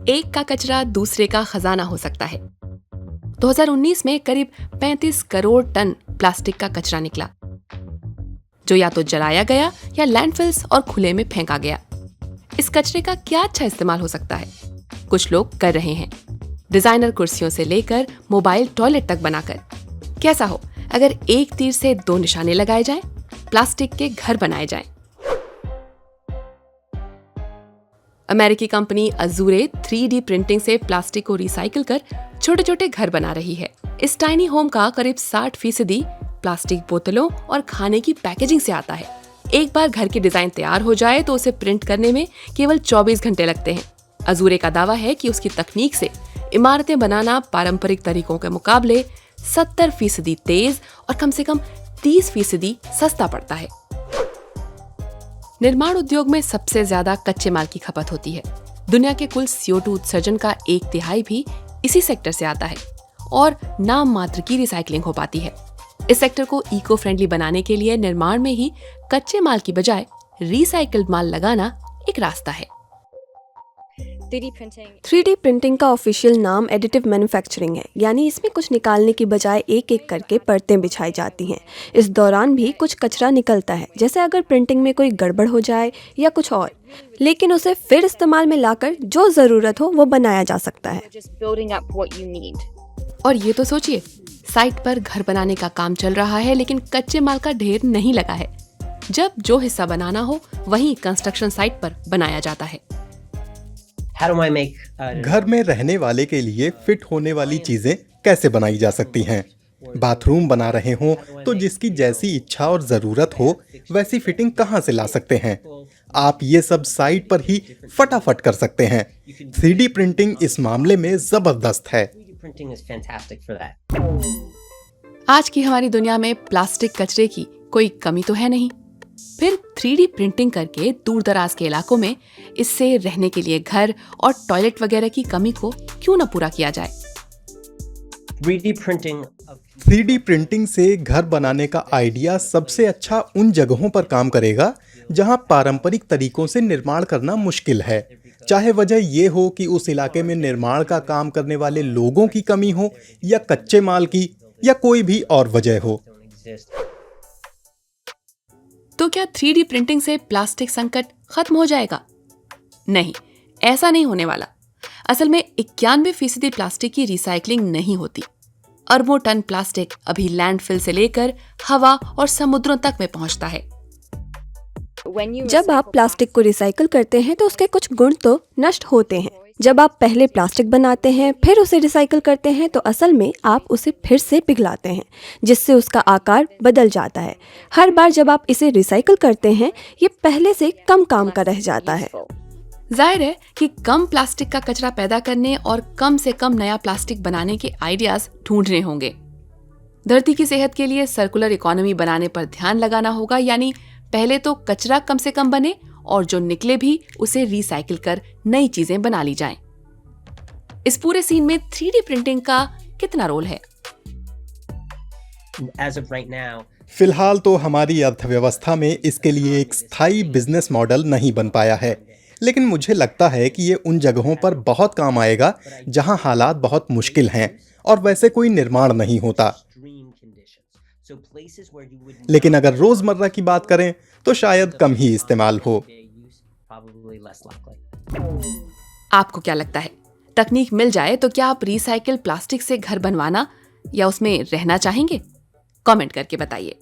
एक का कचरा दूसरे का खजाना हो सकता है। 2019 में करीब 35 करोड़ टन प्लास्टिक का कचरा निकला, जो या तो जलाया गया या लैंडफिल्स और खुले में फेंका गया। इस कचरे का क्या अच्छा इस्तेमाल हो सकता है? कुछ लोग कर रहे हैं, डिजाइनर कुर्सियों से लेकर मोबाइल टॉयलेट तक बनाकर। कैसा हो अगर एक तीर से दो निशाने लगाए जाएं, प्लास्टिक के घर बनाए जाएं। अमेरिकी कंपनी अजूरे 3D प्रिंटिंग से प्लास्टिक को रिसाइकिल कर छोटे छोटे घर बना रही है। इस टाइनी होम का करीब 60% प्लास्टिक बोतलों और खाने की पैकेजिंग से आता है। एक बार घर की डिजाइन तैयार हो जाए तो उसे प्रिंट करने में केवल 24 घंटे लगते हैं। अजूरे का दावा है कि उसकी तकनीक से इमारतें बनाना पारंपरिक तरीकों के मुकाबले 70% तेज और कम से कम 30% सस्ता पड़ता है। निर्माण उद्योग में सबसे ज्यादा कच्चे माल की खपत होती है। दुनिया के कुल CO2 उत्सर्जन का 1/3 भी इसी सेक्टर से आता है और नाम मात्र की रिसाइकलिंग हो पाती है। इस सेक्टर को इको फ्रेंडली बनाने के लिए निर्माण में ही कच्चे माल की बजाय रिसाइकल्ड माल लगाना एक रास्ता है। 3D प्रिंटिंग का ऑफिशियल नाम एडिटिव मैन्युफैक्चरिंग है, यानी इसमें कुछ निकालने की बजाय एक एक करके परतें बिछाई जाती हैं। इस दौरान भी कुछ कचरा निकलता है, जैसे अगर प्रिंटिंग में कोई गड़बड़ हो जाए या कुछ और, लेकिन उसे फिर इस्तेमाल में लाकर जो ज़रूरत हो वो बनाया जा सकता है। और ये तो सोचिए, साइट पर घर बनाने का काम चल रहा है लेकिन कच्चे माल का ढेर नहीं लगा है। जब जो हिस्सा बनाना हो वहीं कंस्ट्रक्शन साइट पर बनाया जाता है। घर में रहने वाले के लिए फिट होने वाली चीजें कैसे बनाई जा सकती हैं? बाथरूम बना रहे हों तो जिसकी जैसी इच्छा और जरूरत हो वैसी फिटिंग कहाँ से ला सकते हैं? आप ये सब साइट पर ही फटाफट कर सकते हैं। 3D प्रिंटिंग इस मामले में जबरदस्त है। आज की हमारी दुनिया में प्लास्टिक कचरे की कोई कमी तो है नहीं, फिर 3D प्रिंटिंग करके दूर दराज के इलाकों में इससे रहने के लिए घर और टॉयलेट वगैरह की कमी को क्यों न पूरा किया जाए। 3D प्रिंटिंग से घर बनाने का आइडिया सबसे अच्छा उन जगहों पर काम करेगा जहां पारंपरिक तरीकों से निर्माण करना मुश्किल है, चाहे वजह ये हो कि उस इलाके में निर्माण का काम करने वाले लोगों की कमी हो या कच्चे माल की या कोई भी और वजह हो। तो क्या 3D प्रिंटिंग से प्लास्टिक संकट खत्म हो जाएगा? नहीं, ऐसा नहीं होने वाला। असल में 91% प्लास्टिक की रिसाइकलिंग नहीं होती। अरबों टन प्लास्टिक अभी लैंडफिल से लेकर हवा और समुद्रों तक में पहुंचता है। जब आप प्लास्टिक को रिसाइकिल करते हैं तो उसके कुछ गुण तो नष्ट होते हैं। जब आप पहले प्लास्टिक बनाते हैं फिर उसे रिसाइकिल करते हैं तो असल में आप उसे फिर से पिघलाते हैं, जिससे उसका आकार बदल जाता है। हर बार जब आप इसे रिसाइकिल करते हैं ये पहले से कम काम का रह जाता है। जाहिर है कि कम प्लास्टिक का कचरा पैदा करने और कम से कम नया प्लास्टिक बनाने के आइडियाज ढूंढने होंगे। धरती की सेहत के लिए सर्कुलर इकोनॉमी बनाने पर ध्यान लगाना होगा, यानी पहले तो कचरा कम से कम बने और जो निकले भी उसे रिसाइकिल कर नई चीजें बना ली जाएं। इस पूरे सीन में 3D प्रिंटिंग का कितना रोल है? फिलहाल तो हमारी अर्थव्यवस्था में इसके लिए एक स्थायी बिजनेस मॉडल नहीं बन पाया है, लेकिन मुझे लगता है कि ये उन जगहों पर बहुत काम आएगा जहां हालात बहुत मुश्किल हैं और वैसे कोई निर्माण नहीं होता। लेकिन अगर रोजमर्रा की बात करें तो शायद कम ही इस्तेमाल हो। आपको क्या लगता है, तकनीक मिल जाए तो क्या आप रिसाइकिल प्लास्टिक से घर बनवाना या उसमें रहना चाहेंगे? कमेंट करके बताइए।